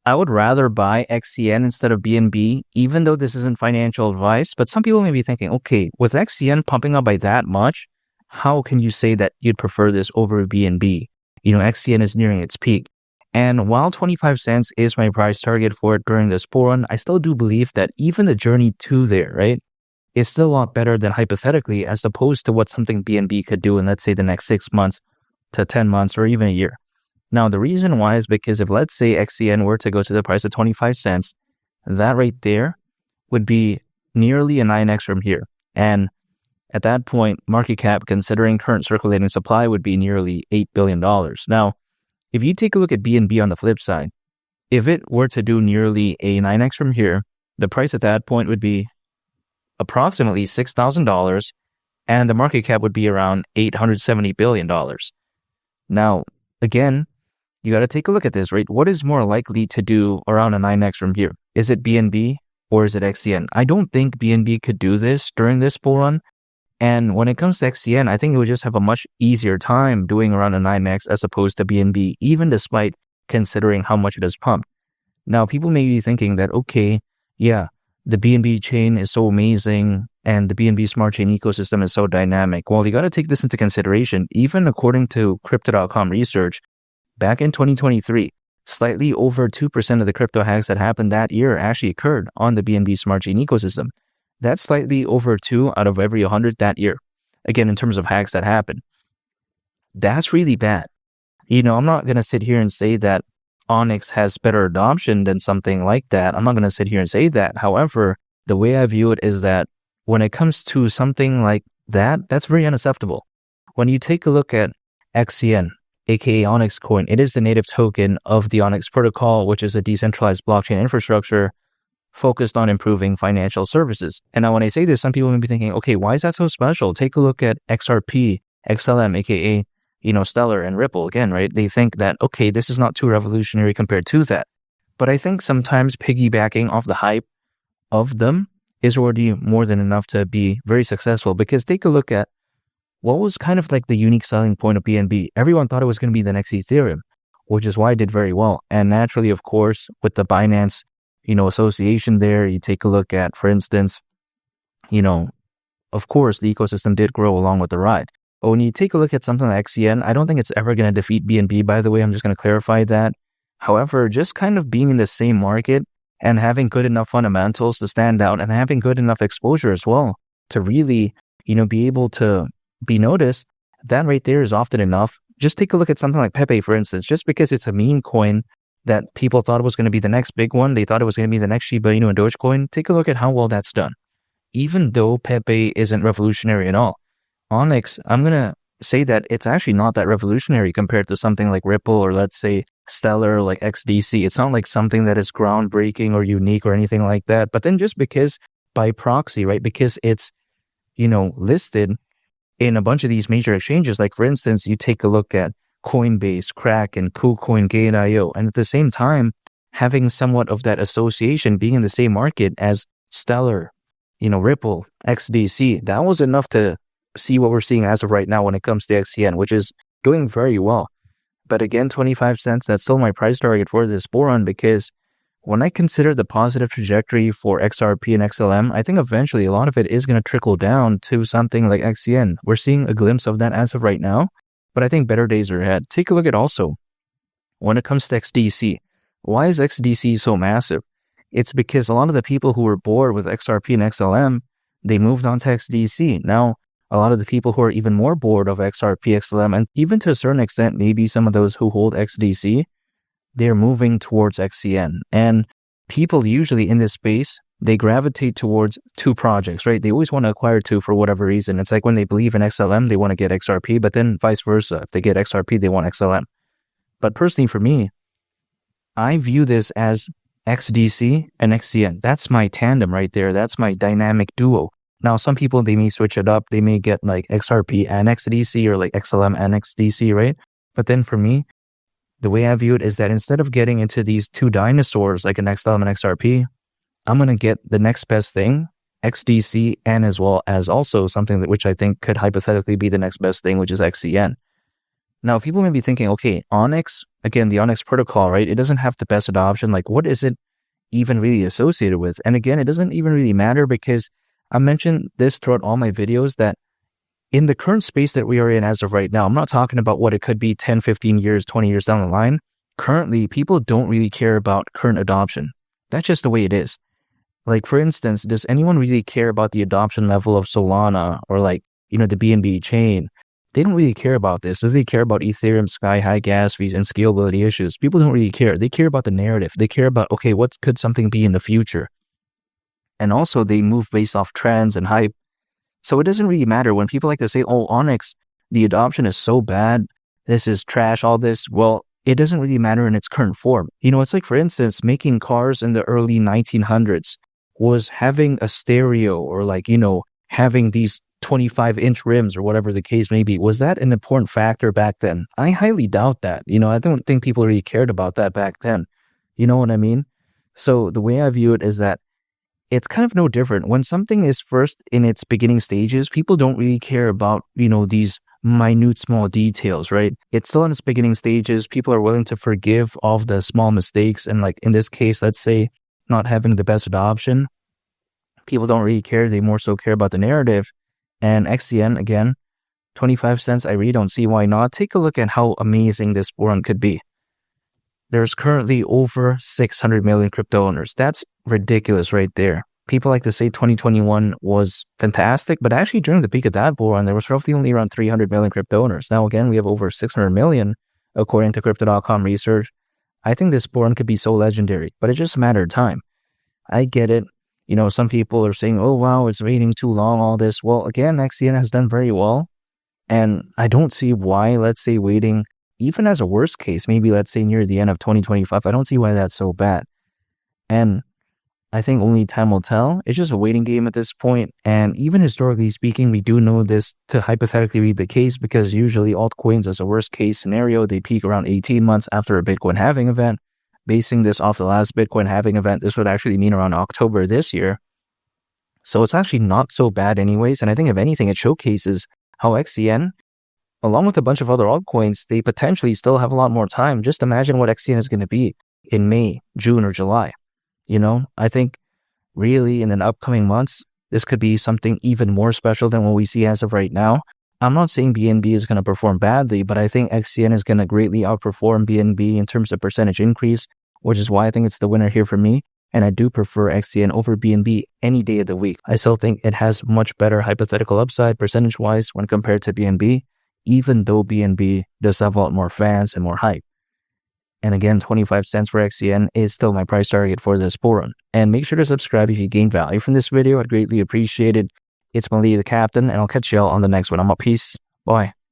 I would rather buy XCN instead of BNB, even though this isn't financial advice. But some people may be thinking, okay, with XCN pumping up by that much, how can you say that you'd prefer this over BNB? XCN is nearing its peak. And while 25 cents is my price target for it during this bull run, I still do believe that even the journey to there, right, is still a lot better than hypothetically as opposed to what something BNB could do in, let's say, the next 6 months to 10 months or even a year. Now, the reason why is because if, let's say, XCN were to go to the price of 25 cents, that right there would be nearly a 9x from here. And at that point, market cap, considering current circulating supply, would be nearly $8 billion. Now, if you take a look at BNB on the flip side, if it were to do nearly a 9x from here, the price at that point would be approximately $6,000, and the market cap would be around $870 billion. Now, again, you got to take a look at this, right? What is more likely to do around a 9x from here? Is it BNB or is it XCN? I don't think BNB could do this during this bull run. And when it comes to XCN, I think it would just have a much easier time doing around a 9x as opposed to BNB, even despite considering how much it has pumped. Now, people may be thinking that, okay, yeah, the BNB chain is so amazing and the BNB smart chain ecosystem is so dynamic. Well, you got to take this into consideration. Even according to Crypto.com research, back in 2023, slightly over 2% of the crypto hacks that happened that year actually occurred on the BNB smart chain ecosystem. That's slightly over 2 out of every 100 that year. Again, in terms of hacks that happened. That's really bad. I'm not going to sit here and say that Onyx has better adoption than something like that. I'm not going to sit here and say that. However, the way I view it is that when it comes to something like that, that's very unacceptable. When you take a look at XCN, aka Onyxcoin, it is the native token of the Onyx protocol, which is a decentralized blockchain infrastructure focused on improving financial services. And now when I say this, some people may be thinking, okay, why is that so special? Take a look at XRP, XLM, aka, Stellar and Ripple again, right? They think that, okay, this is not too revolutionary compared to that. But I think sometimes piggybacking off the hype of them is already more than enough to be very successful, because take a look at what was kind of like the unique selling point of BNB. Everyone thought it was going to be the next Ethereum, which is why it did very well. And naturally, of course, with the Binance, association there, you take a look at, for instance, of course, the ecosystem did grow along with the ride. But when you take a look at something like XCN, I don't think it's ever going to defeat BNB, by the way. I'm just going to clarify that. However, just kind of being in the same market and having good enough fundamentals to stand out and having good enough exposure as well to really, be able to be noticed, that right there is often enough. Just take a look at something like Pepe, for instance. Just because it's a meme coin that people thought was going to be the next big one, they thought it was going to be the next Shiba Inu and Dogecoin, take a look at how well that's done. Even though Pepe isn't revolutionary at all, Onyx, I'm going to say that it's actually not that revolutionary compared to something like Ripple or, let's say, Stellar, like XDC. It's not like something that is groundbreaking or unique or anything like that. But then just because by proxy, right, because it's, listed in a bunch of these major exchanges, like for instance, you take a look at Coinbase, Kraken, KuCoin, Gate.io, and at the same time, having somewhat of that association being in the same market as Stellar, Ripple, XDC, that was enough to see what we're seeing as of right now when it comes to XCN, which is doing very well. But again, 25 cents, that's still my price target for this bull run, because when I consider the positive trajectory for XRP and XLM, I think eventually a lot of it is going to trickle down to something like XCN. We're seeing a glimpse of that as of right now, but I think better days are ahead. Take a look at also, when it comes to XDC, why is XDC so massive? It's because a lot of the people who were bored with XRP and XLM, they moved on to XDC. Now, a lot of the people who are even more bored of XRP, XLM, and even to a certain extent, maybe some of those who hold XDC, they're moving towards XCN. And people usually in this space, they gravitate towards two projects, right? They always want to acquire two for whatever reason. It's like when they believe in XLM, they want to get XRP, but then vice versa. If they get XRP, they want XLM. But personally for me, I view this as XDC and XCN. That's my tandem right there. That's my dynamic duo. Now, some people, they may switch it up. They may get like XRP and XDC or like XLM and XDC, right? But then for me, the way I view it is that instead of getting into these two dinosaurs like an XLM and XRP, I'm going to get the next best thing, XDC, and as well as also something that which I think could hypothetically be the next best thing, which is XCN. Now, people may be thinking, okay, Onyx, again, the Onyx protocol, right? It doesn't have the best adoption. Like, what is it even really associated with? And again, it doesn't even really matter because I mentioned this throughout all my videos that in the current space that we are in as of right now, I'm not talking about what it could be 10, 15 years, 20 years down the line. Currently, people don't really care about current adoption. That's just the way it is. Like, for instance, does anyone really care about the adoption level of Solana or like, the BNB chain? They don't really care about this. Do they care about Ethereum, sky-high gas fees, and scalability issues? People don't really care. They care about the narrative. They care about, okay, what could something be in the future? And also, they move based off trends and hype. So it doesn't really matter when people like to say, oh, Onyx, the adoption is so bad. This is trash, all this. Well, it doesn't really matter in its current form. It's like, for instance, making cars in the early 1900s was having a stereo or like, having these 25-inch rims or whatever the case may be. Was that an important factor back then? I highly doubt that. I don't think people really cared about that back then. You know what I mean? So the way I view it is that it's kind of no different. When something is first in its beginning stages, people don't really care about, these minute small details, right? It's still in its beginning stages. People are willing to forgive all of the small mistakes. And like in this case, let's say not having the best adoption, people don't really care. They more so care about the narrative. And XCN, again, 25 cents, I really don't see why not. Take a look at how amazing this run could be. There's currently over 600 million crypto owners. That's ridiculous right there. People like to say 2021 was fantastic, but actually during the peak of that bull run, there was roughly only around 300 million crypto owners. Now, again, we have over 600 million, according to Crypto.com research. I think this bull run could be so legendary, but it's just a matter of time. I get it. Some people are saying, oh, wow, it's waiting too long, all this. Well, again, XCN has done very well. And I don't see why, let's say, waiting, even as a worst case, maybe let's say near the end of 2025, I don't see why that's so bad. And I think only time will tell. It's just a waiting game at this point. And even historically speaking, we do know this to hypothetically be the case because usually altcoins as a worst case scenario, they peak around 18 months after a Bitcoin halving event. Basing this off the last Bitcoin halving event, this would actually mean around October this year. So it's actually not so bad anyways. And I think if anything, it showcases how XCN, along with a bunch of other altcoins, they potentially still have a lot more time. Just imagine what XCN is going to be in May, June, or July. I think really in the upcoming months, this could be something even more special than what we see as of right now. I'm not saying BNB is going to perform badly, but I think XCN is going to greatly outperform BNB in terms of percentage increase, which is why I think it's the winner here for me. And I do prefer XCN over BNB any day of the week. I still think it has much better hypothetical upside percentage-wise when compared to BNB, even though BNB does have a lot more fans and more hype. And again, 25 cents for XCN is still my price target for this bull run. And make sure to subscribe if you gained value from this video. I'd greatly appreciate it. It's Mali the Captain, and I'll catch y'all on the next one. I'm out. Peace. Bye.